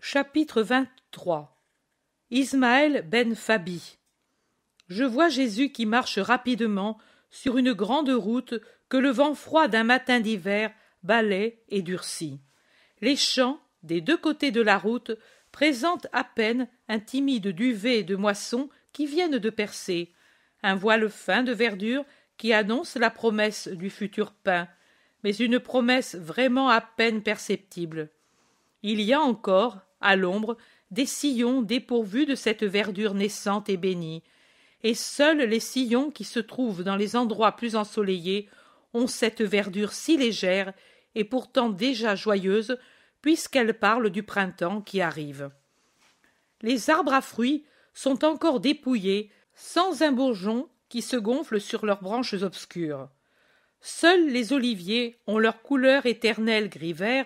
Chapitre 23. Ismaël ben Fabi. Je vois Jésus qui marche rapidement sur une grande route que le vent froid d'un matin d'hiver balaie et durcit. Les champs, des deux côtés de la route, présentent à peine un timide duvet de moissons qui viennent de percer, un voile fin de verdure qui annonce la promesse du futur pain, mais une promesse vraiment à peine perceptible. Il y a encore, à l'ombre, des sillons dépourvus de cette verdure naissante et bénie, et seuls les sillons qui se trouvent dans les endroits plus ensoleillés ont cette verdure si légère et pourtant déjà joyeuse, puisqu'elle parle du printemps qui arrive. Les arbres à fruits sont encore dépouillés, sans un bourgeon qui se gonfle sur leurs branches obscures. Seuls les oliviers ont leur couleur éternelle gris-vert,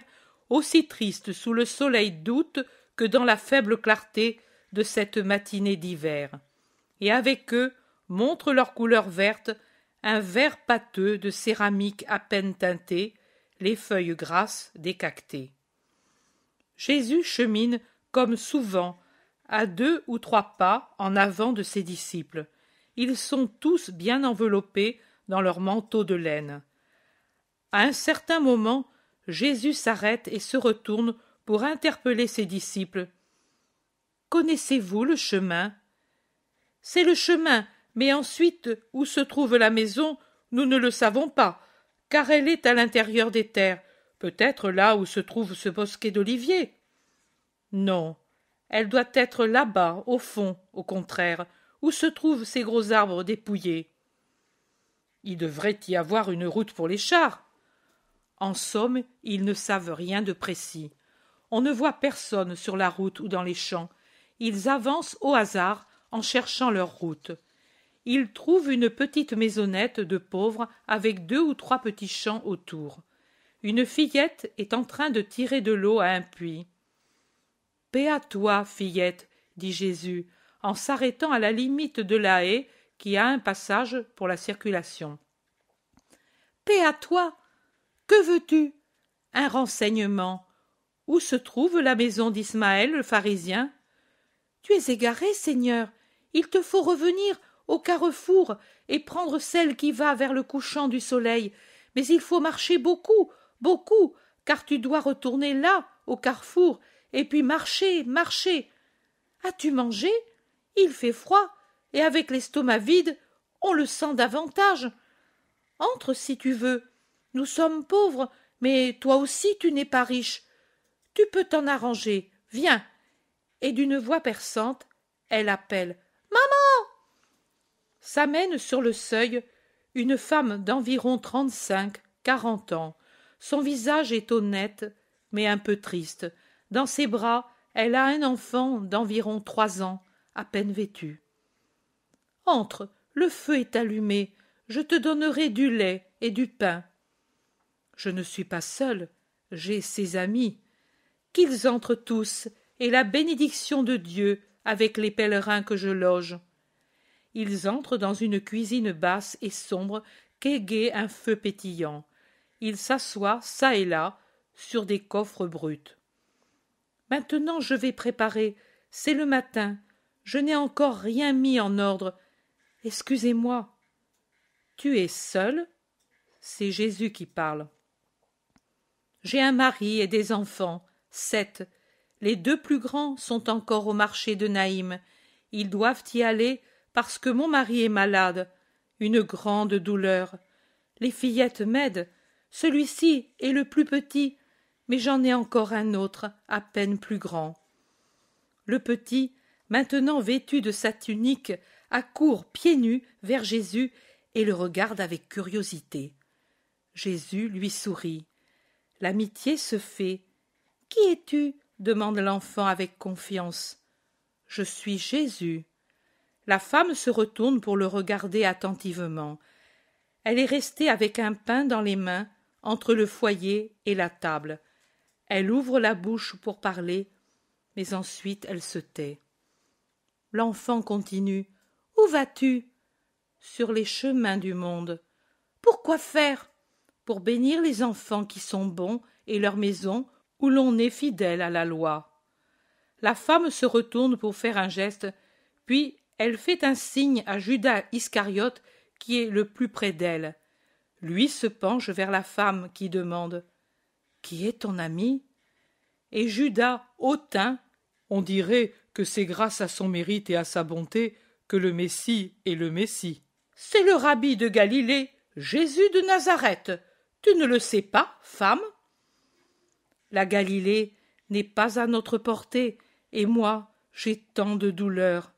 aussi triste sous le soleil d'août que dans la faible clarté de cette matinée d'hiver. Et avec eux montrent leur couleur verte un vert pâteux de céramique à peine teintée, les feuilles grasses des cactées. Jésus chemine, comme souvent, à 2 ou 3 pas en avant de ses disciples. Ils sont tous bien enveloppés dans leurs manteaux de laine. À un certain moment, Jésus s'arrête et se retourne pour interpeller ses disciples. « Connaissez-vous le chemin ?»« C'est le chemin, mais ensuite, où se trouve la maison, nous ne le savons pas, car elle est à l'intérieur des terres, peut-être là où se trouve ce bosquet d'oliviers. »« Non, elle doit être là-bas, au fond, au contraire, où se trouvent ces gros arbres dépouillés. »« Il devrait y avoir une route pour les chars. » En somme, ils ne savent rien de précis. On ne voit personne sur la route ou dans les champs. Ils avancent au hasard en cherchant leur route. Ils trouvent une petite maisonnette de pauvres avec 2 ou 3 petits champs autour. Une fillette est en train de tirer de l'eau à un puits. « Paix à toi, fillette, » dit Jésus, en s'arrêtant à la limite de la haie qui a un passage pour la circulation. « Paix à toi ! Que veux-tu ? » ?»« Un renseignement. Où se trouve la maison d'Ismaël le pharisien ? » ?»« Tu es égaré, Seigneur. Il te faut revenir au carrefour et prendre celle qui va vers le couchant du soleil. Mais il faut marcher beaucoup, beaucoup, car tu dois retourner là, au carrefour, et puis marcher, marcher. As-tu mangé ? Il fait froid, et avec l'estomac vide, on le sent davantage. Entre si tu veux. Nous sommes pauvres, mais toi aussi tu n'es pas riche. Tu peux t'en arranger, viens. » Et d'une voix perçante, elle appelle « Maman !» S'amène sur le seuil une femme d'environ 35-40 ans. Son visage est honnête, mais un peu triste. Dans ses bras, elle a un enfant d'environ 3 ans, à peine vêtu. « Entre, le feu est allumé, je te donnerai du lait et du pain. » Je ne suis pas seule, j'ai ses amis. Qu'ils entrent tous, et la bénédiction de Dieu avec les pèlerins que je loge. Ils entrent dans une cuisine basse et sombre qu'égaye un feu pétillant. Ils s'assoient çà et là sur des coffres bruts. Maintenant je vais préparer, c'est le matin, je n'ai encore rien mis en ordre. Excusez-moi. Tu es seule ? C'est Jésus qui parle. J'ai un mari et des enfants, 7. Les 2 plus grands sont encore au marché de Naïm. Ils doivent y aller parce que mon mari est malade. Une grande douleur. Les fillettes m'aident. Celui-ci est le plus petit, mais j'en ai encore un autre, à peine plus grand. Le petit, maintenant vêtu de sa tunique, accourt pieds nus vers Jésus et le regarde avec curiosité. Jésus lui sourit. L'amitié se fait. « Qui es-tu » demande l'enfant avec confiance. « Je suis Jésus. » La femme se retourne pour le regarder attentivement. Elle est restée avec un pain dans les mains, entre le foyer et la table. Elle ouvre la bouche pour parler, mais ensuite elle se tait. L'enfant continue. « Où vas-tu ?»« Sur les chemins du monde. »« Pourquoi faire ?»« Pour bénir les enfants qui sont bons et leur maison où l'on est fidèle à la loi. » La femme se retourne pour faire un geste, puis elle fait un signe à Judas Iscariote qui est le plus près d'elle. Lui se penche vers la femme qui demande « Qui est ton ami ?» Et Judas hautain, on dirait que c'est grâce à son mérite et à sa bonté que le Messie est le Messie. « C'est le rabbi de Galilée, Jésus de Nazareth. Tu ne le sais pas, femme ?» La Galilée n'est pas à notre portée, et moi, j'ai tant de douleur.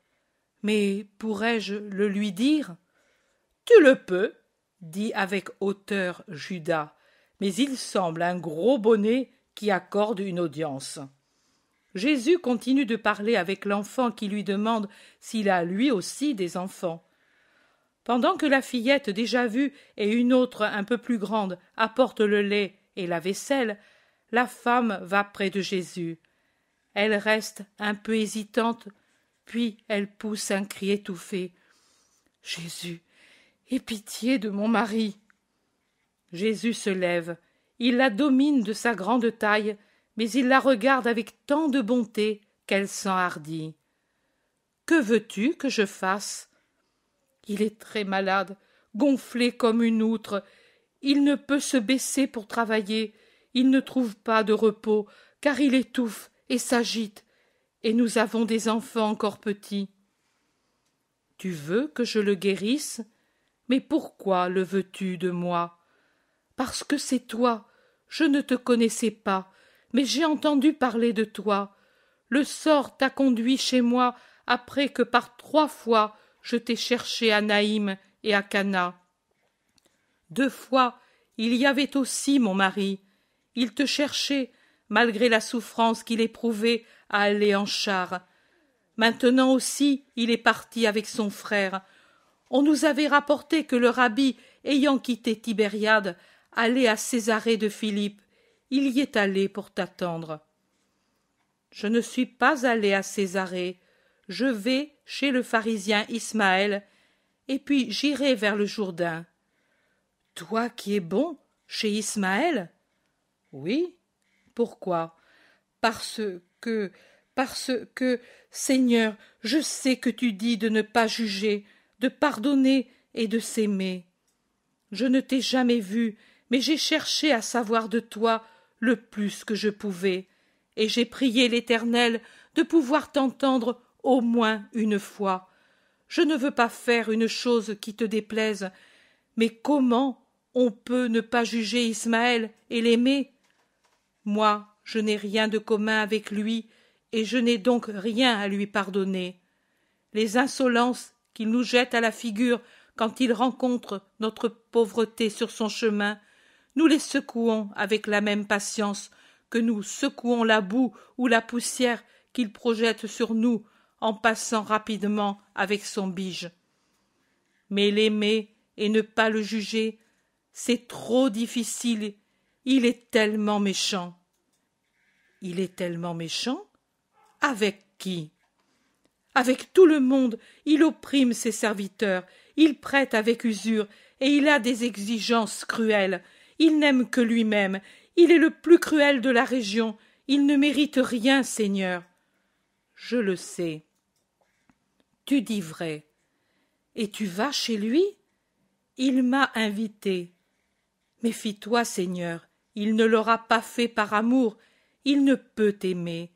Mais pourrais-je le lui dire? Tu le peux, dit avec hauteur Judas, mais il semble un gros bonnet qui accorde une audience. Jésus continue de parler avec l'enfant qui lui demande s'il a lui aussi des enfants. Pendant que la fillette déjà vue et une autre un peu plus grande apportent le lait et la vaisselle, la femme va près de Jésus. Elle reste un peu hésitante, puis elle pousse un cri étouffé. « Jésus, aie pitié de mon mari !» Jésus se lève, il la domine de sa grande taille, mais il la regarde avec tant de bonté qu'elle s'enhardit. « Que veux-tu que je fasse ?» Il est très malade, gonflé comme une outre. Il ne peut se baisser pour travailler. Il ne trouve pas de repos, car il étouffe et s'agite. Et nous avons des enfants encore petits. Tu veux que je le guérisse? Mais pourquoi le veux-tu de moi? Parce que c'est toi. Je ne te connaissais pas, mais j'ai entendu parler de toi. Le sort t'a conduit chez moi après que par 3 fois je t'ai cherché à Naïm et à Cana. 2 fois, il y avait aussi mon mari. Il te cherchait, malgré la souffrance qu'il éprouvait à aller en char. Maintenant aussi, il est parti avec son frère. On nous avait rapporté que le rabbi, ayant quitté Tibériade, allait à Césarée de Philippe. Il y est allé pour t'attendre. Je ne suis pas allé à Césarée. Je vais chez le pharisien Ismaël, et puis j'irai vers le Jourdain. Toi qui es bon, chez Ismaël? Oui. Pourquoi? Parce que, Seigneur, je sais que tu dis de ne pas juger, de pardonner et de s'aimer. Je ne t'ai jamais vu, mais j'ai cherché à savoir de toi le plus que je pouvais, et j'ai prié l'Éternel de pouvoir t'entendre au moins une fois. Je ne veux pas faire une chose qui te déplaise, mais comment on peut ne pas juger Ismaël et l'aimer? Moi, je n'ai rien de commun avec lui, et je n'ai donc rien à lui pardonner. Les insolences qu'il nous jette à la figure quand il rencontre notre pauvreté sur son chemin, nous les secouons avec la même patience que nous secouons la boue ou la poussière qu'il projette sur nous en passant rapidement avec son bige. Mais l'aimer et ne pas le juger, c'est trop difficile, il est tellement méchant. Il est tellement méchant? Avec qui? Avec tout le monde, il opprime ses serviteurs, il prête avec usure, et il a des exigences cruelles. Il n'aime que lui-même, il est le plus cruel de la région, il ne mérite rien, Seigneur. Je le sais. Tu dis vrai. Et tu vas chez lui? Il m'a invité. Méfie-toi, Seigneur, il ne l'aura pas fait par amour, il ne peut t'aimer.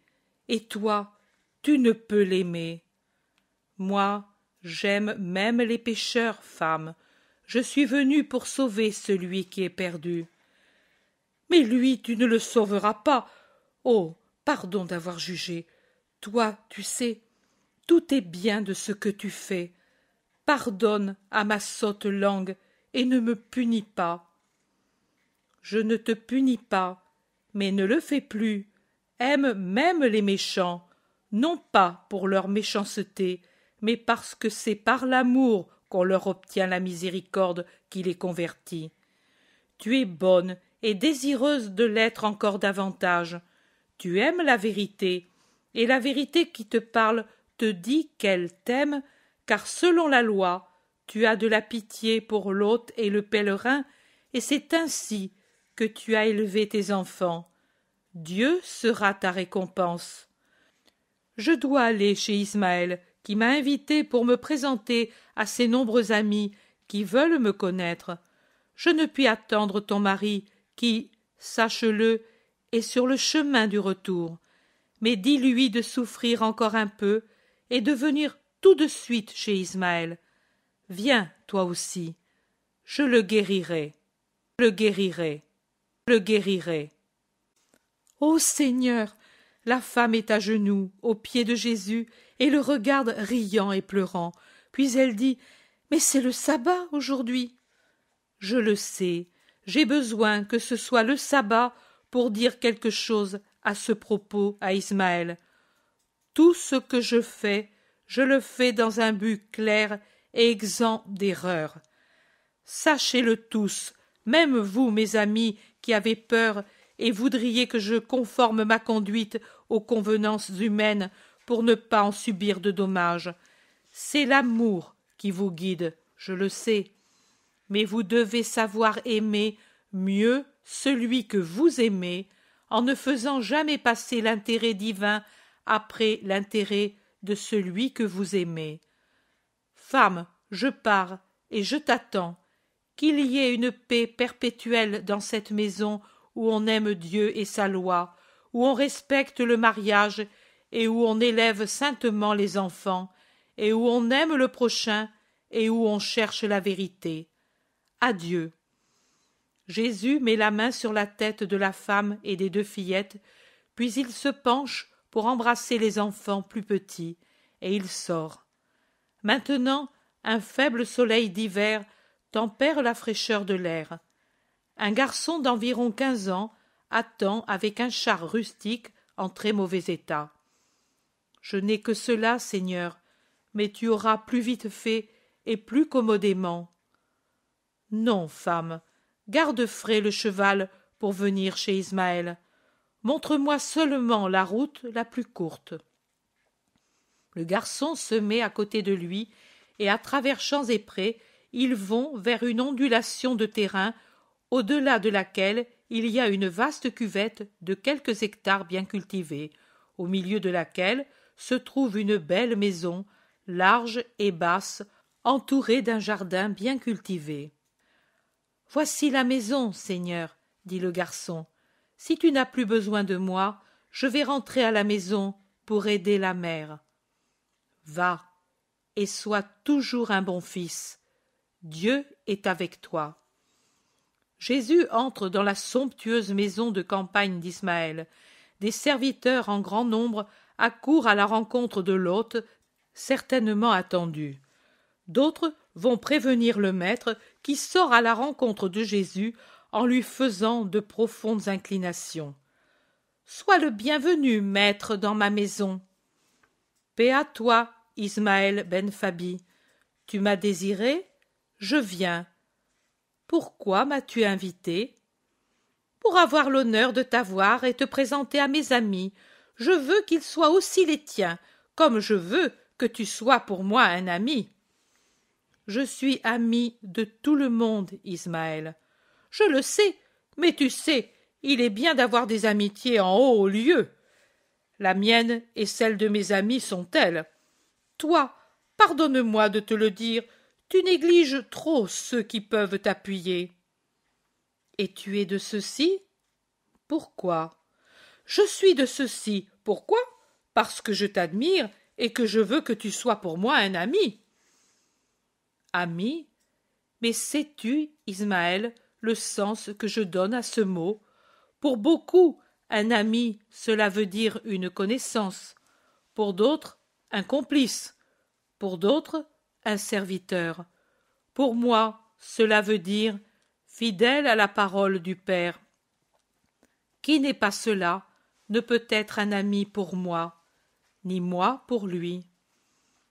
Et toi, tu ne peux l'aimer. Moi, j'aime même les pécheurs, femme. Je suis venue pour sauver celui qui est perdu. Mais lui, tu ne le sauveras pas. Oh, pardon d'avoir jugé. Toi, tu sais, tout est bien de ce que tu fais. Pardonne à ma sotte langue et ne me punis pas. Je ne te punis pas, mais ne le fais plus. Aime même les méchants, non pas pour leur méchanceté, mais parce que c'est par l'amour qu'on leur obtient la miséricorde qui les convertit. Tu es bonne et désireuse de l'être encore davantage. Tu aimes la vérité, et la vérité qui te parle te dit qu'elle t'aime, car selon la loi, tu as de la pitié pour l'hôte et le pèlerin, et c'est ainsi que tu as élevé tes enfants. Dieu sera ta récompense. Je dois aller chez Ismaël, qui m'a invité pour me présenter à ses nombreux amis qui veulent me connaître. Je ne puis attendre ton mari, qui, sache-le, est sur le chemin du retour. Mais dis-lui de souffrir encore un peu et de venir tout de suite chez Ismaël. Viens, toi aussi. Je le guérirai. Le guérirai. Le guérirai. Ô Seigneur, la femme est à genoux, aux pieds de Jésus, et le regarde riant et pleurant. Puis elle dit, « Mais c'est le sabbat aujourd'hui. » Je le sais, j'ai besoin que ce soit le sabbat pour dire quelque chose à ce propos à Ismaël. Tout ce que je le fais dans un but clair et exempt d'erreur. Sachez-le tous, même vous, mes amis, qui avez peur et voudriez que je conforme ma conduite aux convenances humaines pour ne pas en subir de dommages. C'est l'amour qui vous guide, je le sais. Mais vous devez savoir aimer mieux celui que vous aimez, en ne faisant jamais passer l'intérêt divin après l'intérêt de celui que vous aimez. Femme, je pars, et je t'attends. Qu'il y ait une paix perpétuelle dans cette maison où on aime Dieu et sa loi, où on respecte le mariage et où on élève saintement les enfants, et où on aime le prochain et où on cherche la vérité. Adieu. Jésus met la main sur la tête de la femme et des deux fillettes, puis il se penche pour embrasser les enfants plus petits, et il sort. Maintenant, un faible soleil d'hiver tempère la fraîcheur de l'air. Un garçon d'environ 15 ans attend avec un char rustique en très mauvais état. Je n'ai que cela, Seigneur, mais tu auras plus vite fait et plus commodément. Non, femme, garde frais le cheval pour venir chez Ismaël. Montre-moi seulement la route la plus courte. Le garçon se met à côté de lui, et à travers champs et prés, ils vont vers une ondulation de terrain, au-delà de laquelle il y a une vaste cuvette de quelques hectares bien cultivés, au milieu de laquelle se trouve une belle maison, large et basse, entourée d'un jardin bien cultivé. « Voici la maison, Seigneur, dit le garçon. Si tu n'as plus besoin de moi, je vais rentrer à la maison pour aider la mère. Va, et sois toujours un bon fils. Dieu est avec toi. » Jésus entre dans la somptueuse maison de campagne d'Ismaël. Des serviteurs en grand nombre accourent à la rencontre de l'hôte, certainement attendu. D'autres vont prévenir le maître qui sort à la rencontre de Jésus en lui faisant de profondes inclinations. « Sois le bienvenu, maître, dans ma maison. »« Paix à toi, Ismaël ben Fabi. Tu m'as désiré, je viens. Pourquoi m'as-tu invité ? » ?»« Pour avoir l'honneur de t'avoir et te présenter à mes amis. Je veux qu'ils soient aussi les tiens, comme je veux que tu sois pour moi un ami. » « Je suis ami de tout le monde, Ismaël. »« Je le sais, mais tu sais, il est bien d'avoir des amitiés en haut lieu. La mienne et celle de mes amis sont telles. Toi, pardonne-moi de te le dire, tu négliges trop ceux qui peuvent t'appuyer. »« Et tu es de ceux-ci ? Pourquoi ? » ?»« Je suis de ceux-ci. Pourquoi ? Parce que je t'admire et que je veux que tu sois pour moi un ami. » Ami, mais sais-tu, Ismaël, le sens que je donne à ce mot ? Pour beaucoup, un ami, cela veut dire une connaissance. Pour d'autres, un complice. Pour d'autres, un serviteur. Pour moi, cela veut dire fidèle à la parole du Père. Qui n'est pas cela ne peut être un ami pour moi, ni moi pour lui.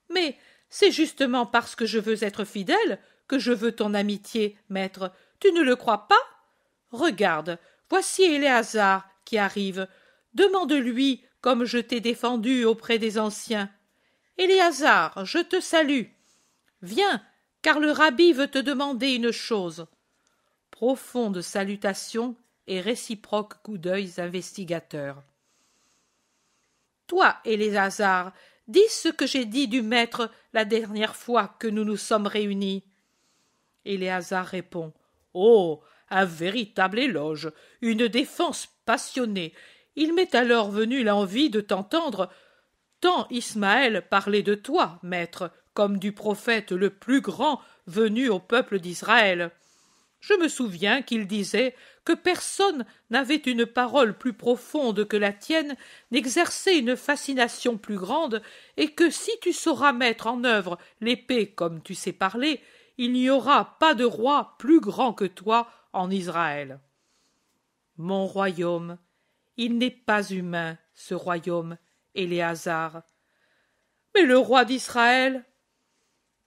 Mais c'est justement parce que je veux être fidèle que je veux ton amitié, maître. Tu ne le crois pas ? Regarde, voici Éléazar qui arrive. Demande-lui comme je t'ai défendu auprès des anciens. Éléazar, je te salue. Viens, car le rabbi veut te demander une chose. Profonde salutation et réciproque coup d'œil investigateurs. Toi, Éléazar, dis ce que j'ai dit du maître la dernière fois que nous nous sommes réunis. Éléazar répond. Oh, un véritable éloge, une défense passionnée. Il m'est alors venu l'envie de t'entendre, tant Ismaël parlait de toi, maître, comme du prophète le plus grand venu au peuple d'Israël. Je me souviens qu'il disait que personne n'avait une parole plus profonde que la tienne, n'exerçait une fascination plus grande, et que si tu sauras mettre en œuvre l'épée comme tu sais parler, il n'y aura pas de roi plus grand que toi en Israël. Mon royaume, il n'est pas humain, ce royaume, Éléazar. Mais le roi d'Israël,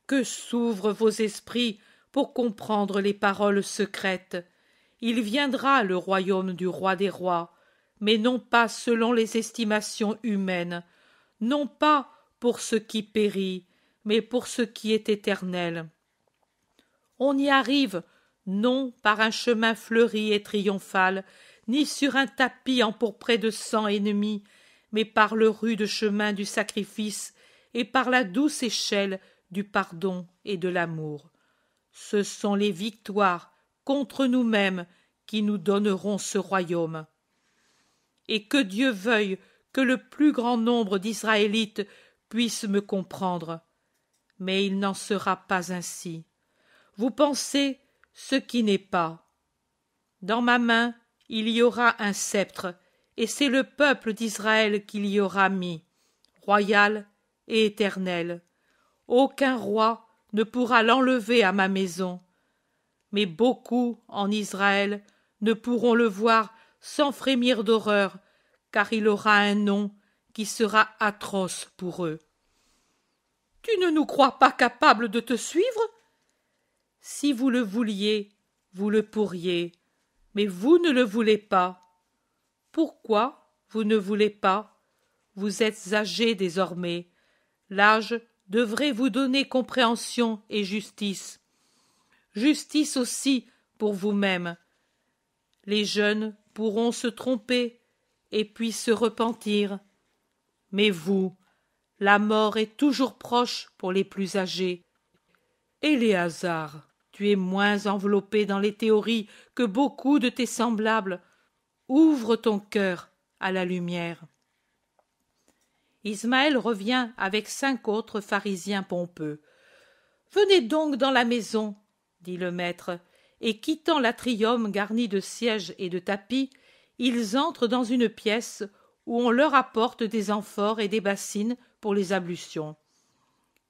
que s'ouvrent vos esprits pour comprendre les paroles secrètes. Il viendra le royaume du roi des rois, mais non pas selon les estimations humaines, non pas pour ce qui périt, mais pour ce qui est éternel. On y arrive non par un chemin fleuri et triomphal, ni sur un tapis empourpré de sang ennemi, mais par le rude chemin du sacrifice et par la douce échelle du pardon et de l'amour. Ce sont les victoires contre nous-mêmes qui nous donneront ce royaume. Et que Dieu veuille que le plus grand nombre d'Israélites puissent me comprendre. Mais il n'en sera pas ainsi. Vous pensez ce qui n'est pas. Dans ma main, il y aura un sceptre, et c'est le peuple d'Israël qu'il y aura mis, royal et éternel. Aucun roi ne pourra l'enlever à ma maison. Mais beaucoup en Israël ne pourront le voir sans frémir d'horreur, car il aura un nom qui sera atroce pour eux. Tu ne nous crois pas capables de te suivre? Si vous le vouliez, vous le pourriez, mais vous ne le voulez pas. Pourquoi vous ne voulez pas? Vous êtes âgés désormais. L'âge devrait vous donner compréhension et justice. Justice aussi pour vous-même. Les jeunes pourront se tromper et puis se repentir. Mais vous, la mort est toujours proche pour les plus âgés. Éléazar, tu es moins enveloppé dans les théories que beaucoup de tes semblables. Ouvre ton cœur à la lumière. Ismaël revient avec 5 autres pharisiens pompeux. « Venez donc dans la maison, » dit le maître, et quittant l'atrium garni de sièges et de tapis, ils entrent dans une pièce où on leur apporte des amphores et des bassines pour les ablutions.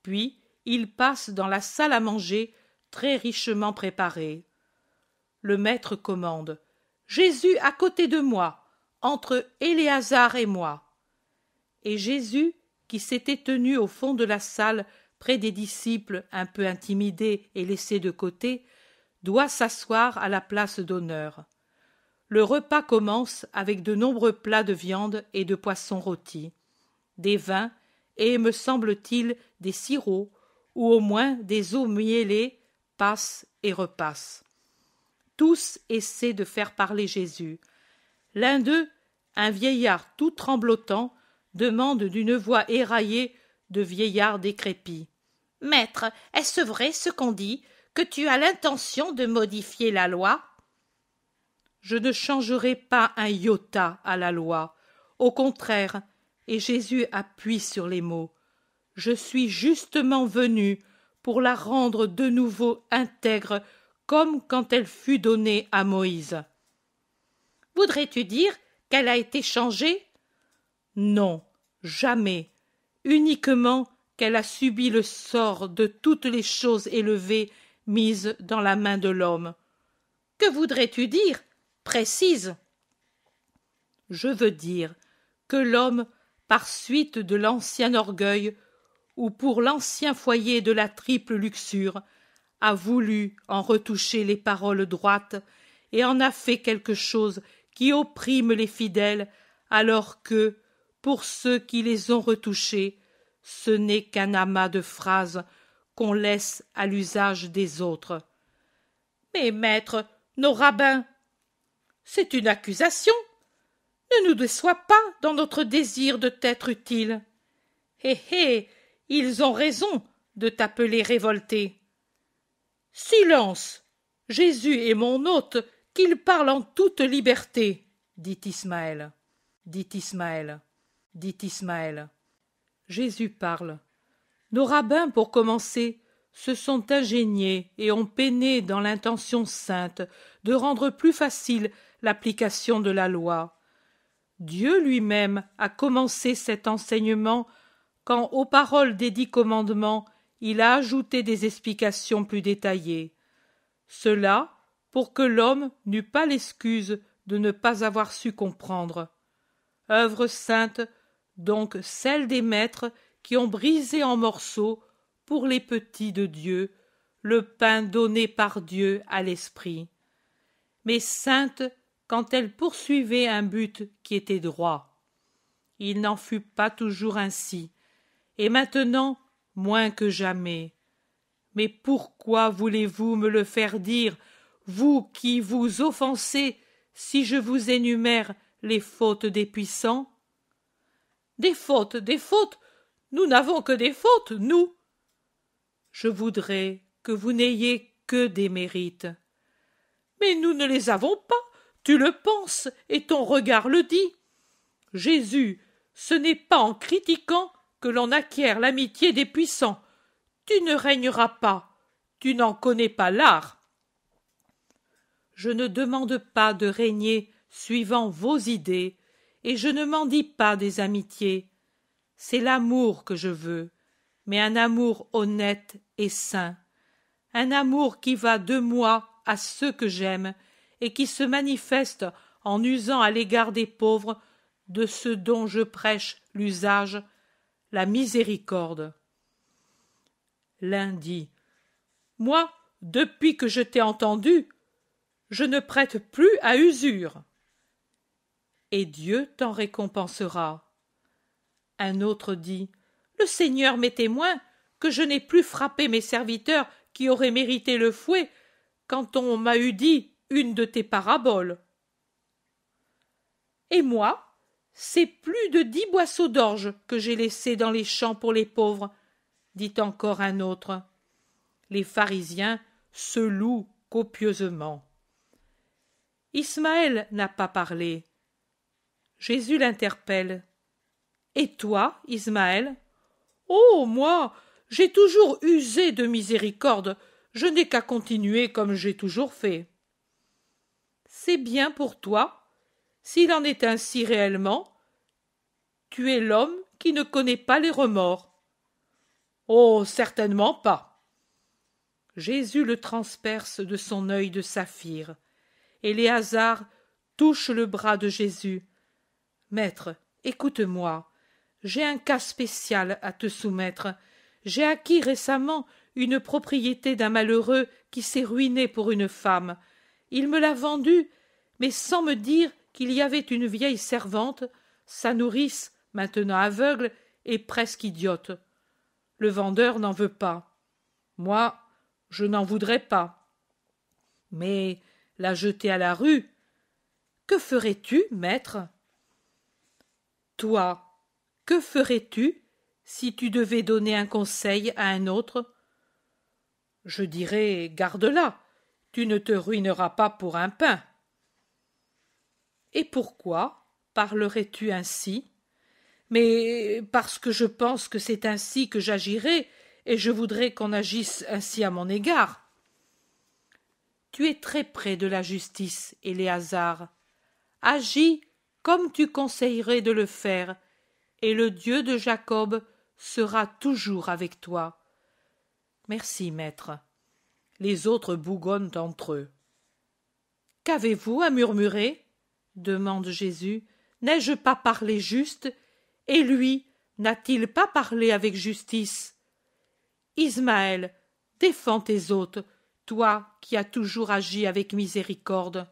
Puis ils passent dans la salle à manger, très richement préparée. Le maître commande « Jésus à côté de moi, entre Éléazar et moi. » Et Jésus, qui s'était tenu au fond de la salle, près des disciples un peu intimidés et laissés de côté, doit s'asseoir à la place d'honneur. Le repas commence avec de nombreux plats de viande et de poissons rôtis, des vins et, me semble-t-il, des sirops, ou au moins des eaux mielées, passent et repassent. Tous essaient de faire parler Jésus. L'un d'eux, un vieillard tout tremblotant, demande d'une voix éraillée de vieillard décrépit. « Maître, est-ce vrai ce qu'on dit, que tu as l'intention de modifier la loi ?» Je ne changerai pas un iota à la loi. Au contraire, et Jésus appuie sur les mots, je suis justement venu pour la rendre de nouveau intègre comme quand elle fut donnée à Moïse. Voudrais-tu dire qu'elle a été changée? Non, jamais, uniquement qu'elle a subi le sort de toutes les choses élevées mises dans la main de l'homme. Que voudrais-tu dire? Précise. Je veux dire que l'homme, par suite de l'ancien orgueil, ou pour l'ancien foyer de la triple luxure, a voulu en retoucher les paroles droites et en a fait quelque chose qui opprime les fidèles, alors que, pour ceux qui les ont retouchés, ce n'est qu'un amas de phrases qu'on laisse à l'usage des autres. Mais maître, nos rabbins, c'est une accusation. Ne nous déçois pas dans notre désir de t'être utile. Hé hé, ils ont raison de t'appeler révolté. Silence! Jésus est mon hôte, qu'il parle en toute liberté, dit Ismaël. Dit Ismaël. Dit Ismaël. Jésus parle. Nos rabbins, pour commencer, se sont ingéniés et ont peiné dans l'intention sainte de rendre plus facile l'application de la loi. Dieu lui-même a commencé cet enseignement quand, aux paroles des 10 commandements, il a ajouté des explications plus détaillées. Cela pour que l'homme n'eût pas l'excuse de ne pas avoir su comprendre. Œuvre sainte, donc celle des maîtres qui ont brisé en morceaux, pour les petits de Dieu, le pain donné par Dieu à l'esprit. Mais sainte quand elle poursuivait un but qui était droit. Il n'en fut pas toujours ainsi, et maintenant moins que jamais. Mais pourquoi voulez-vous me le faire dire, vous qui vous offensez, si je vous énumère les fautes des puissants? Des fautes, nous n'avons que des fautes, nous. Je voudrais que vous n'ayez que des mérites. Mais nous ne les avons pas, tu le penses, et ton regard le dit. Jésus, ce n'est pas en critiquant que l'on acquiert l'amitié des puissants. Tu ne régneras pas, tu n'en connais pas l'art. Je ne demande pas de régner suivant vos idées, et je ne m'en dis pas des amitiés. C'est l'amour que je veux, mais un amour honnête et sain, un amour qui va de moi à ceux que j'aime et qui se manifeste en usant à l'égard des pauvres de ce dont je prêche l'usage, la miséricorde. L'un dit: moi, depuis que je t'ai entendu, je ne prête plus à usure. Et Dieu t'en récompensera. Un autre dit: le Seigneur m'est témoin que je n'ai plus frappé mes serviteurs qui auraient mérité le fouet quand on m'a eu dit une de tes paraboles. Et moi, c'est plus de 10 boisseaux d'orge que j'ai laissés dans les champs pour les pauvres, dit encore un autre. Les pharisiens se louent copieusement. Ismaël n'a pas parlé. Jésus l'interpelle. Et toi, Ismaël? Oh, moi, j'ai toujours usé de miséricorde, je n'ai qu'à continuer comme j'ai toujours fait. C'est bien pour toi. S'il en est ainsi réellement, tu es l'homme qui ne connaît pas les remords. Oh, certainement pas. Jésus le transperce de son œil de saphir. Éléazar touche le bras de Jésus. Maître, écoute-moi. J'ai un cas spécial à te soumettre. J'ai acquis récemment une propriété d'un malheureux qui s'est ruiné pour une femme. Il me l'a vendue, mais sans me dire qu'il y avait une vieille servante, sa nourrice, maintenant aveugle et presque idiote. Le vendeur n'en veut pas. Moi, je n'en voudrais pas. Mais la jeter à la rue, que ferais-tu, maître? Toi, que ferais-tu si tu devais donner un conseil à un autre? Je dirais: garde-la, tu ne te ruineras pas pour un pain. Et pourquoi parlerais-tu ainsi? Mais parce que je pense que c'est ainsi que j'agirai, et je voudrais qu'on agisse ainsi à mon égard. Tu es très près de la justice, Éléazar. Agis comme tu conseillerais de le faire, et le Dieu de Jacob sera toujours avec toi. Merci, maître. Les autres bougonnent entre eux. Qu'avez-vous à murmurer? Demande Jésus. N'ai-je pas parlé juste? Et lui, n'a-t-il pas parlé avec justice? Ismaël, défends tes hôtes, toi qui as toujours agi avec miséricorde.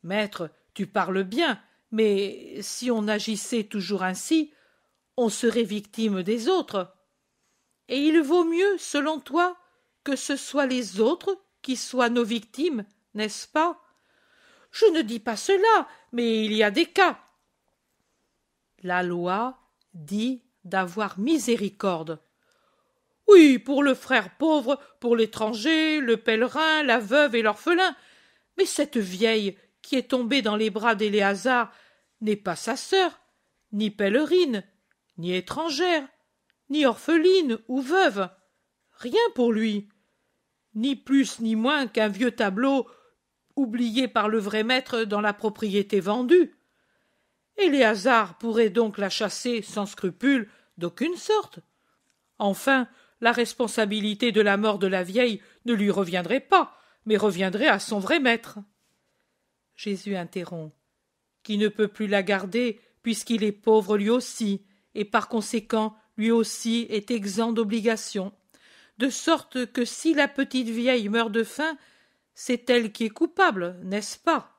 Maître, tu parles bien, mais si on agissait toujours ainsi, on serait victime des autres. Et il vaut mieux, selon toi, que ce soient les autres qui soient nos victimes, n'est-ce pas? Je ne dis pas cela, mais il y a des cas. La loi dit d'avoir miséricorde. Oui, pour le frère pauvre, pour l'étranger, le pèlerin, la veuve et l'orphelin. Mais cette vieille qui est tombée dans les bras d'Éléazar n'est pas sa sœur, ni pèlerine, ni étrangère, ni orpheline ou veuve. Rien pour lui. Ni plus ni moins qu'un vieux tableau oublié par le vrai maître dans la propriété vendue. Éléazar pourrait donc la chasser sans scrupule d'aucune sorte. Enfin, la responsabilité de la mort de la vieille ne lui reviendrait pas, mais reviendrait à son vrai maître. Jésus interrompt. Qui ne peut plus la garder, puisqu'il est pauvre lui aussi, et par conséquent lui aussi est exempt d'obligation, de sorte que si la petite vieille meurt de faim, c'est elle qui est coupable, n'est-ce pas?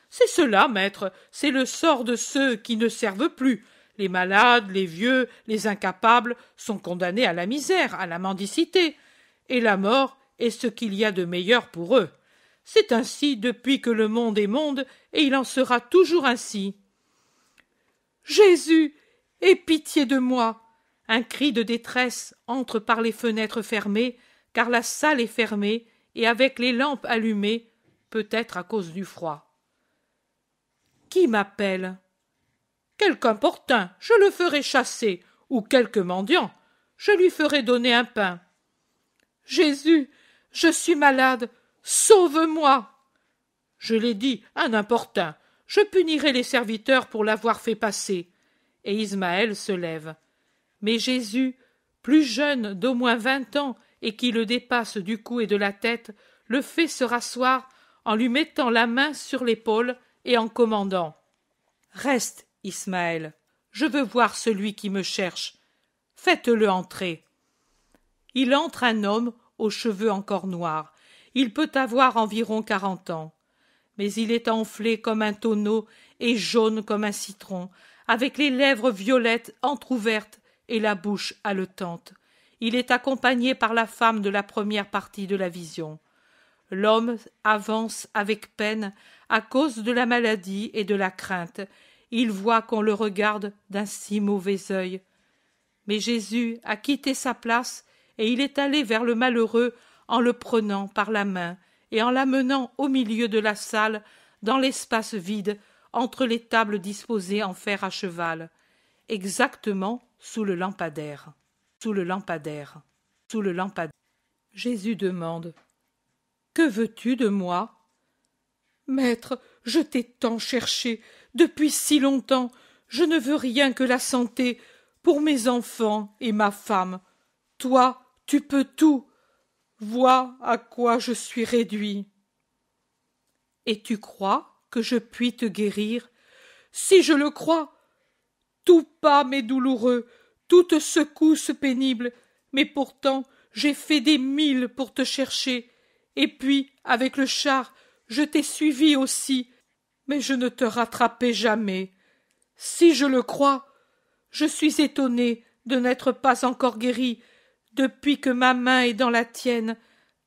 C'est cela, maître, c'est le sort de ceux qui ne servent plus. Les malades, les vieux, les incapables sont condamnés à la misère, à la mendicité, et la mort est ce qu'il y a de meilleur pour eux. C'est ainsi depuis que le monde est monde, et il en sera toujours ainsi. Jésus, aie pitié de moi! Un cri de détresse entre par les fenêtres fermées, car la salle est fermée, et avec les lampes allumées, peut-être à cause du froid. Qui m'appelle? Quelque importun, je le ferai chasser, ou quelque mendiant, je lui ferai donner un pain. Jésus, je suis malade, sauve-moi! Je l'ai dit, un importun, je punirai les serviteurs pour l'avoir fait passer. Et Ismaël se lève. Mais Jésus, plus jeune d'au moins 20 ans et qui le dépasse du cou et de la tête, le fait se rasseoir en lui mettant la main sur l'épaule et en commandant. Reste, Ismaël, je veux voir celui qui me cherche. Faites-le entrer. Il entre un homme aux cheveux encore noirs. Il peut avoir environ 40 ans. Mais il est enflé comme un tonneau et jaune comme un citron, avec les lèvres violettes entr'ouvertes et la bouche haletante. Il est accompagné par la femme de la première partie de la vision. L'homme avance avec peine à cause de la maladie et de la crainte. Il voit qu'on le regarde d'un si mauvais œil. Mais Jésus a quitté sa place et il est allé vers le malheureux en le prenant par la main et en l'amenant au milieu de la salle, dans l'espace vide, entre les tables disposées en fer à cheval, exactement sous le lampadaire. Sous le lampadaire. Sous le lampadaire. Jésus demande. Que veux-tu de moi? Maître, je t'ai tant cherché, depuis si longtemps, je ne veux rien que la santé, pour mes enfants et ma femme. Toi, tu peux tout. Vois à quoi je suis réduit. Et tu crois que je puis te guérir? Si je le crois, tout pas m'est douloureux, toute secousse pénible, mais pourtant j'ai fait des 1000 pour te chercher, et puis, avec le char, je t'ai suivi aussi, mais je ne te rattrapai jamais. Si je le crois, je suis étonné de n'être pas encore guéri, depuis que ma main est dans la tienne,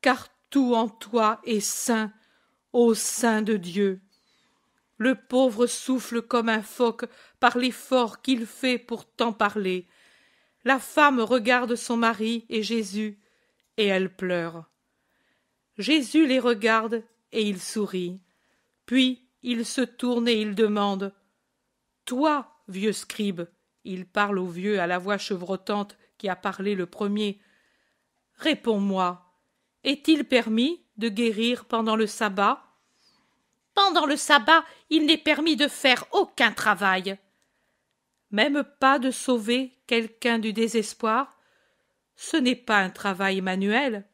car tout en toi est saint, ô saint de Dieu. Le pauvre souffle comme un phoque par l'effort qu'il fait pour t'en parler. La femme regarde son mari et Jésus, et elle pleure. Jésus les regarde et il sourit. Puis il se tourne et il demande. Toi, vieux scribe, il parle au vieux à la voix chevrotante qui a parlé le premier. Réponds-moi, est-il permis de guérir pendant le sabbat? Pendant le sabbat, il n'est permis de faire aucun travail. Même pas de sauver quelqu'un du désespoir? Ce n'est pas un travail manuel.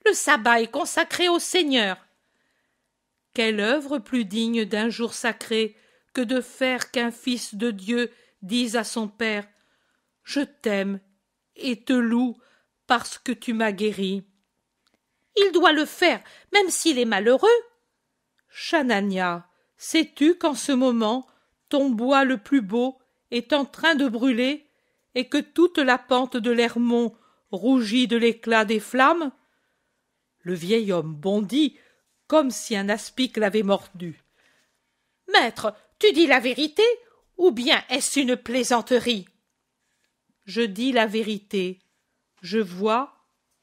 Le sabbat est consacré au Seigneur. Quelle œuvre plus digne d'un jour sacré que de faire qu'un fils de Dieu dise à son Père « Je t'aime et te loue parce que tu m'as guéri ». Il doit le faire, même s'il est malheureux. Chanania, sais-tu qu'en ce moment, ton bois le plus beau est en train de brûler et que toute la pente de l'Hermont rougit de l'éclat des flammes? Le vieil homme bondit comme si un aspic l'avait mordu. Maître, Tu dis la vérité, ou bien est-ce une plaisanterie? Je dis la vérité. Je vois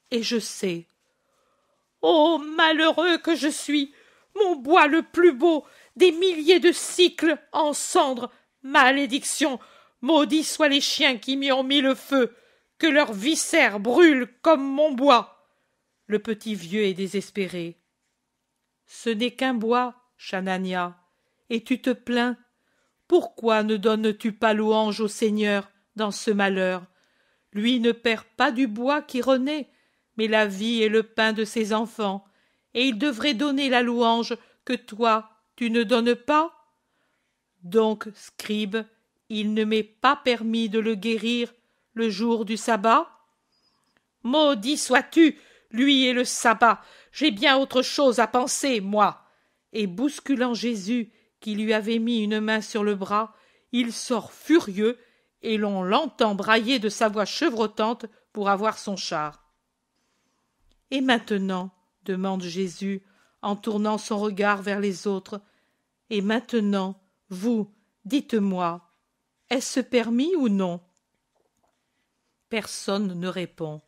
et je sais. Ô malheureux que je suis! Mon bois le plus beau, des milliers de cycles en cendres! Malédiction! Maudits soient les chiens qui m'y ont mis le feu! Que leurs viscères brûlent comme mon bois! Le petit vieux est désespéré. Ce n'est qu'un bois, Chanania, et tu te plains. Pourquoi ne donnes-tu pas louange au Seigneur dans ce malheur? Lui ne perd pas du bois qui renaît, mais la vie et le pain de ses enfants, et il devrait donner la louange que toi tu ne donnes pas? Donc, scribe, il ne m'est pas permis de le guérir le jour du sabbat? Maudit sois-tu, lui et le sabbat, j'ai bien autre chose à penser, moi. Et bousculant Jésus, qui lui avait mis une main sur le bras, il sort furieux, et l'on l'entend brailler de sa voix chevrotante pour avoir son char. Et maintenant, demande Jésus, en tournant son regard vers les autres, et maintenant, vous, dites-moi, est-ce permis ou non? Personne ne répond.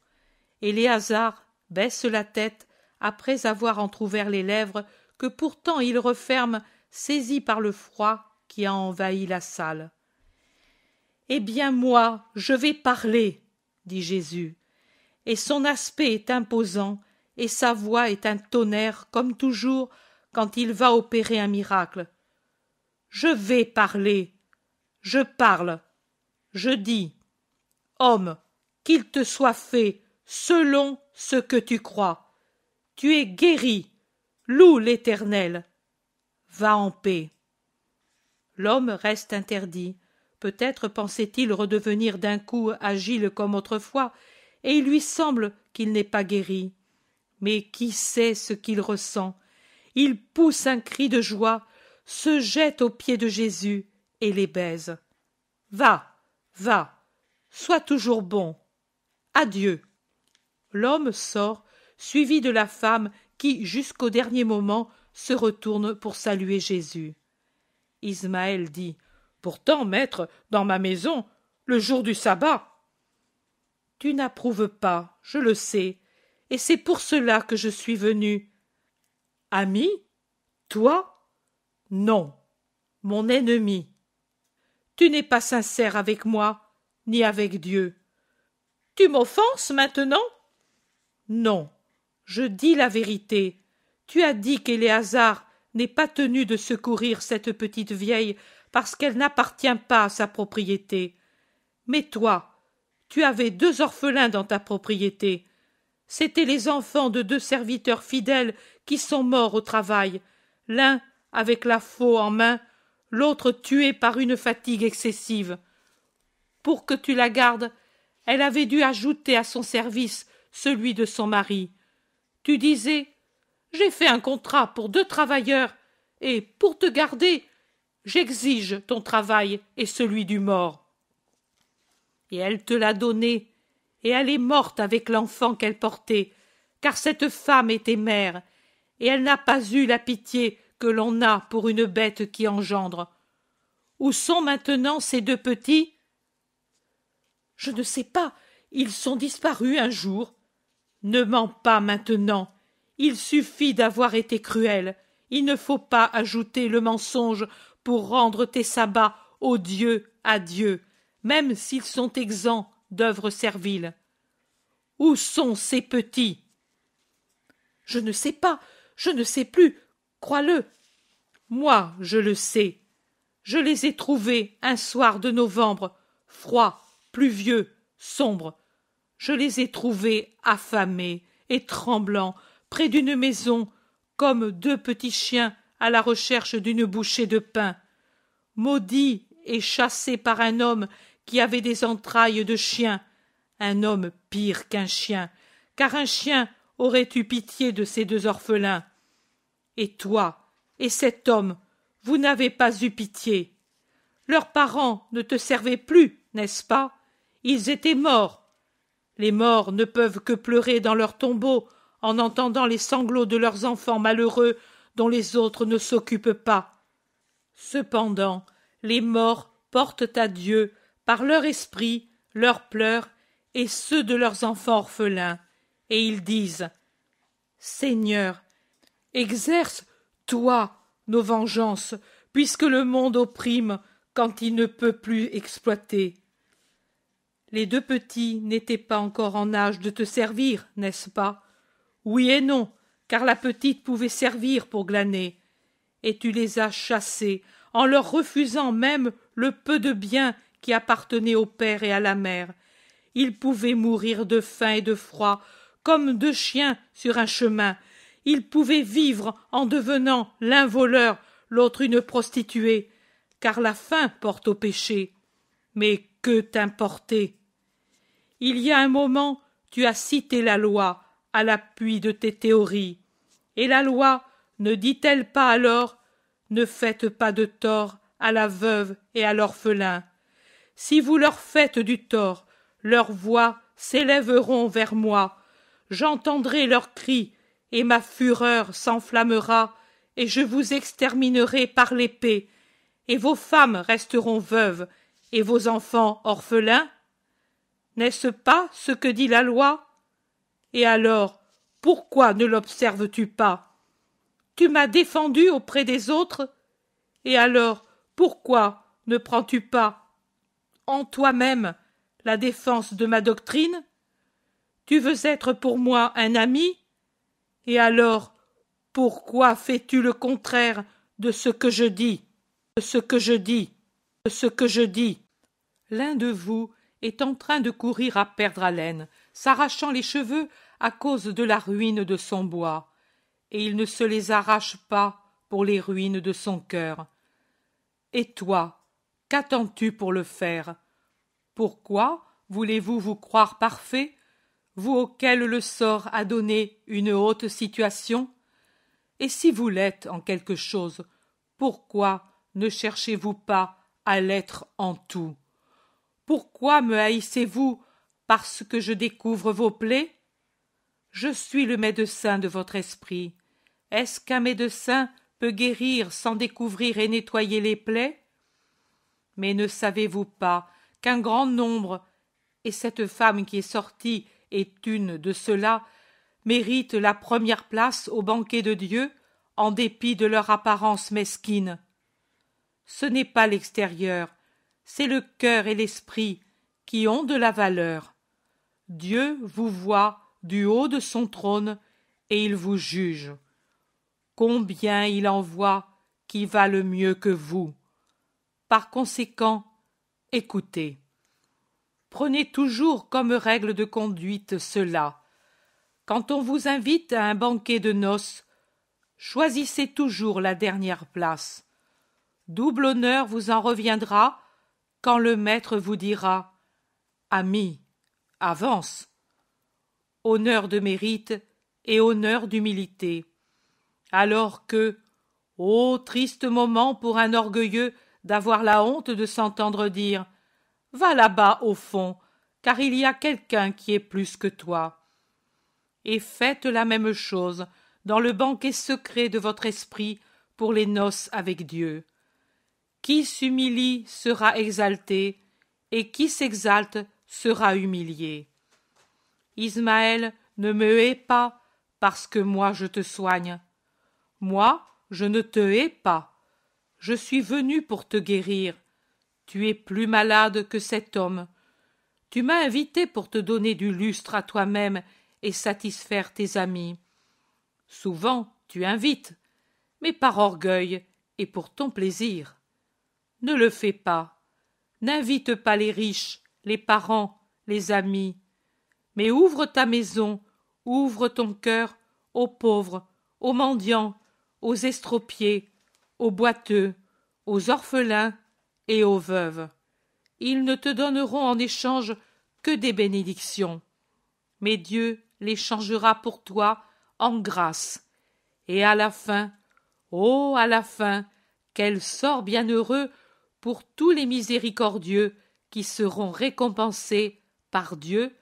Éléazar baisse la tête après avoir entr'ouvert les lèvres que pourtant il referme, saisi par le froid qui a envahi la salle. Eh bien moi, je vais parler, dit Jésus, et son aspect est imposant, et sa voix est un tonnerre, comme toujours, quand il va opérer un miracle. Je vais parler, je parle, je dis, homme, qu'il te soit fait selon ce que tu crois. Tu es guéri, loue l'Éternel. Va en paix. L'homme reste interdit. Peut-être pensait-il redevenir d'un coup agile comme autrefois, et il lui semble qu'il n'est pas guéri. Mais qui sait ce qu'il ressent? Il pousse un cri de joie, se jette aux pieds de Jésus et les baise. Va, va, sois toujours bon. Adieu. L'homme sort, suivi de la femme qui, jusqu'au dernier moment, se retourne pour saluer Jésus. Ismaël dit: Pourtant, maître, dans ma maison, le jour du sabbat. Tu n'approuves pas, je le sais, et c'est pour cela que je suis venu. Ami? Toi? Non, mon ennemi. Tu n'es pas sincère avec moi, ni avec Dieu. Tu m'offenses maintenant? Non, je dis la vérité. Tu as dit qu'Éléazar n'est pas tenu de secourir cette petite vieille parce qu'elle n'appartient pas à sa propriété. Mais toi, tu avais 2 orphelins dans ta propriété. C'étaient les enfants de 2 serviteurs fidèles qui sont morts au travail, l'un avec la faux en main, l'autre tué par une fatigue excessive. Pour que tu la gardes, elle avait dû ajouter à son service celui de son mari. Tu disais: j'ai fait un contrat pour 2 travailleurs, et pour te garder, j'exige ton travail et celui du mort. Et elle te l'a donné, et elle est morte avec l'enfant qu'elle portait, car cette femme était mère, et elle n'a pas eu la pitié que l'on a pour une bête qui engendre. Où sont maintenant ces 2 petits? Je ne sais pas, ils sont disparus un jour. Ne mens pas maintenant, il suffit d'avoir été cruel, il ne faut pas ajouter le mensonge pour rendre tes sabbats odieux à Dieu, même s'ils sont exempts d'œuvres serviles. Où sont ces petits? Je ne sais pas, je ne sais plus, crois-le. Moi, je le sais. Je les ai trouvés un soir de novembre, froid, pluvieux, sombre. Je les ai trouvés affamés et tremblants près d'une maison, comme 2 petits chiens à la recherche d'une bouchée de pain. Maudits et chassés par un homme qui avait des entrailles de chien, un homme pire qu'un chien, car un chien aurait eu pitié de ces 2 orphelins. Et toi, et cet homme, vous n'avez pas eu pitié. Leurs parents ne te servaient plus, n'est-ce pas? Ils étaient morts. Les morts ne peuvent que pleurer dans leur tombeau en entendant les sanglots de leurs enfants malheureux dont les autres ne s'occupent pas. Cependant, les morts portent à Dieu, par leur esprit, leurs pleurs et ceux de leurs enfants orphelins, et ils disent: Seigneur, exerce, toi, nos vengeances, puisque le monde opprime quand il ne peut plus exploiter. Les deux petits n'étaient pas encore en âge de te servir, n'est-ce pas? Oui et non, car la petite pouvait servir pour glaner, et tu les as chassés, en leur refusant même le peu de bien qui appartenait au père et à la mère. Ils pouvaient mourir de faim et de froid, comme deux chiens sur un chemin. Ils pouvaient vivre en devenant l'un voleur, l'autre une prostituée, car la faim porte au péché. Mais que t'importait? Il y a un moment, tu as cité la loi à l'appui de tes théories. Et la loi ne dit-elle pas alors: ne faites pas de tort à la veuve et à l'orphelin? Si vous leur faites du tort, leurs voix s'élèveront vers moi, j'entendrai leurs cris, et ma fureur s'enflammera, et je vous exterminerai par l'épée, et vos femmes resteront veuves, et vos enfants orphelins? N'est-ce pas ce que dit la loi? Et alors, pourquoi ne l'observes-tu pas? Tu m'as défendu auprès des autres, et alors, pourquoi ne prends-tu pas en toi-même la défense de ma doctrine? Tu veux être pour moi un ami? Et alors, pourquoi fais-tu le contraire de ce que je dis, de ce que je dis, de ce que je dis? L'un de vous est en train de courir à perdre haleine, s'arrachant les cheveux à cause de la ruine de son bois, et il ne se les arrache pas pour les ruines de son cœur. Et toi, qu'attends-tu pour le faire? Pourquoi voulez-vous vous croire parfait, vous auquel le sort a donné une haute situation? Et si vous l'êtes en quelque chose, pourquoi ne cherchez-vous pas à l'être en tout? Pourquoi me haïssez-vous parce que je découvre vos plaies? Je suis le médecin de votre esprit. Est-ce qu'un médecin peut guérir sans découvrir et nettoyer les plaies? Mais ne savez-vous pas qu'un grand nombre, et cette femme qui est sortie est une de ceux-là, méritent la première place au banquet de Dieu, en dépit de leur apparence mesquine? Ce n'est pas l'extérieur, c'est le cœur et l'esprit qui ont de la valeur. Dieu vous voit du haut de son trône et il vous juge. Combien il en voit qui valent mieux que vous. Par conséquent, écoutez. Prenez toujours comme règle de conduite cela. Quand on vous invite à un banquet de noces, choisissez toujours la dernière place. Double honneur vous en reviendra quand le maître vous dira: Ami, avance. Honneur de mérite et honneur d'humilité. Alors que, ô triste moment pour un orgueilleux d'avoir la honte de s'entendre dire: va là-bas au fond, car il y a quelqu'un qui est plus que toi. Et faites la même chose dans le banquet secret de votre esprit pour les noces avec Dieu. Qui s'humilie sera exalté, et qui s'exalte sera humilié. Ismaël ne me hait pas parce que moi je te soigne. Moi, je ne te hais pas. Je suis venu pour te guérir. Tu es plus malade que cet homme. Tu m'as invité pour te donner du lustre à toi-même et satisfaire tes amis. Souvent, tu invites, mais par orgueil et pour ton plaisir. Ne le fais pas. N'invite pas les riches, les parents, les amis. Mais ouvre ta maison, ouvre ton cœur aux pauvres, aux mendiants, aux estropiés, aux boiteux, aux orphelins et aux veuves. Ils ne te donneront en échange que des bénédictions. Mais Dieu les changera pour toi en grâce. Et à la fin, oh, à la fin, quel sort bienheureux pour tous les miséricordieux qui seront récompensés par Dieu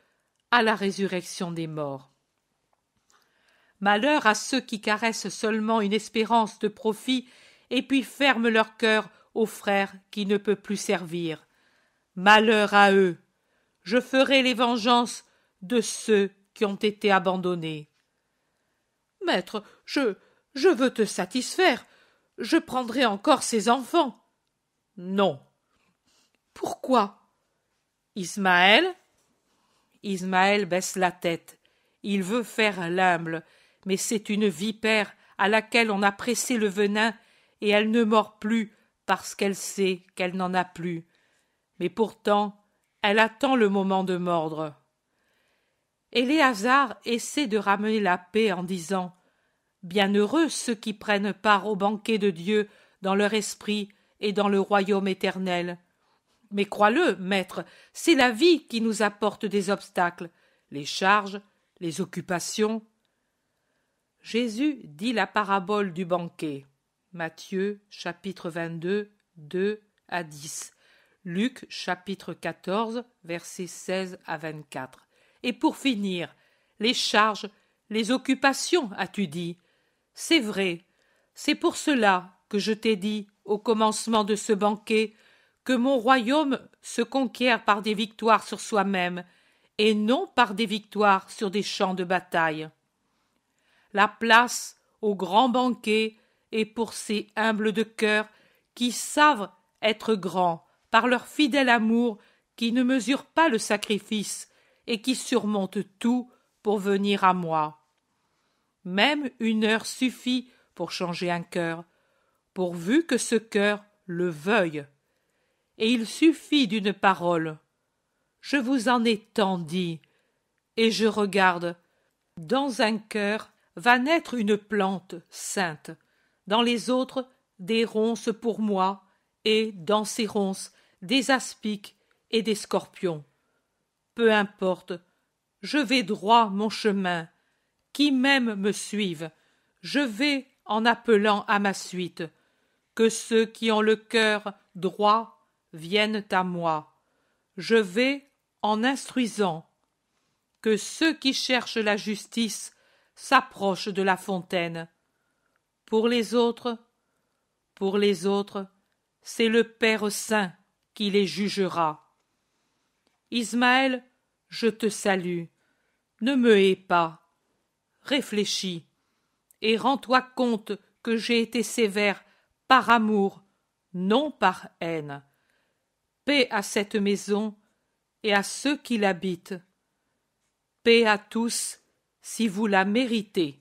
à la résurrection des morts. Malheur à ceux qui caressent seulement une espérance de profit et puis ferment leur cœur au frère qui ne peut plus servir. Malheur à eux! Je ferai les vengeances de ceux qui ont été abandonnés. Maître, je veux te satisfaire. Je prendrai encore ces enfants. Non. Pourquoi? Ismaël? Ismaël baisse la tête. Il veut faire l'humble, mais c'est une vipère à laquelle on a pressé le venin et elle ne mord plus parce qu'elle sait qu'elle n'en a plus. Mais pourtant, elle attend le moment de mordre. Éléazar essaie de ramener la paix en disant « Bienheureux ceux qui prennent part au banquet de Dieu dans leur esprit et dans le royaume éternel. » Mais crois-le, maître, c'est la vie qui nous apporte des obstacles, les charges, les occupations. Jésus dit la parabole du banquet. Matthieu, chapitre 22, 2 à 10. Luc, chapitre 14, versets 16 à 24. Et pour finir, les charges, les occupations, as-tu dit? C'est vrai. C'est pour cela que je t'ai dit, au commencement de ce banquet, que mon royaume se conquiert par des victoires sur soi-même, et non par des victoires sur des champs de bataille. La place au grand banquet est pour ces humbles de cœur qui savent être grands par leur fidèle amour, qui ne mesurent pas le sacrifice et qui surmontent tout pour venir à moi. Même 1 heure suffit pour changer un cœur, pourvu que ce cœur le veuille. Et il suffit d'une parole. Je vous en ai tant dit, et je regarde. Dans un cœur va naître une plante sainte, dans les autres des ronces pour moi, et dans ces ronces des aspics et des scorpions. Peu importe, je vais droit mon chemin. Qui même me suive, je vais en appelant à ma suite. Que ceux qui ont le cœur droit viennent à moi. Je vais en instruisant. Que ceux qui cherchent la justice s'approchent de la fontaine. Pour les autres, c'est le Père Saint qui les jugera. Ismaël, je te salue. Ne me hais pas. Réfléchis, et rends-toi compte que j'ai été sévère par amour, non par haine. Paix à cette maison et à ceux qui l'habitent. Paix à tous si vous la méritez.